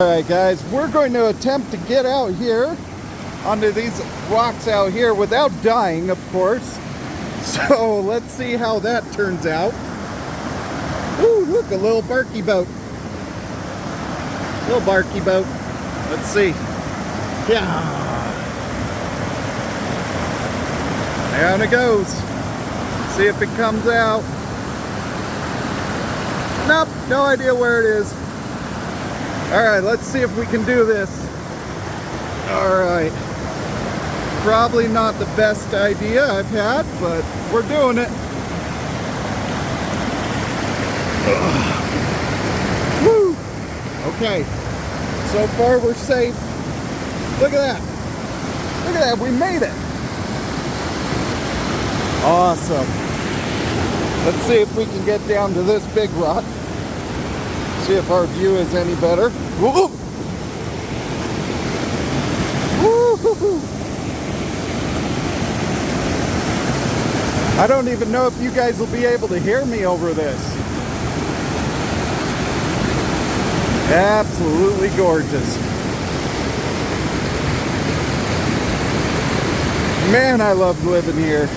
Alright guys, we're going to attempt to get out here onto these rocks out here without dying, of course. So let's see how that turns out. Ooh, look, a little Barky Boat. Little Barky Boat. Let's see. Yeah. Down it goes. See if it comes out. Nope, no idea where it is. Alright, let's see if we can do this. Alright. Probably not the best idea I've had, but we're doing it. Woo! Okay. So far we're safe. Look at that. Look at that, we made it. Awesome. Let's see if we can get down to this big rock. See if our view is any better. Woo! Woo-hoo-hoo. I don't even know if you guys will be able to hear me over this. Absolutely gorgeous. Man, I love living here.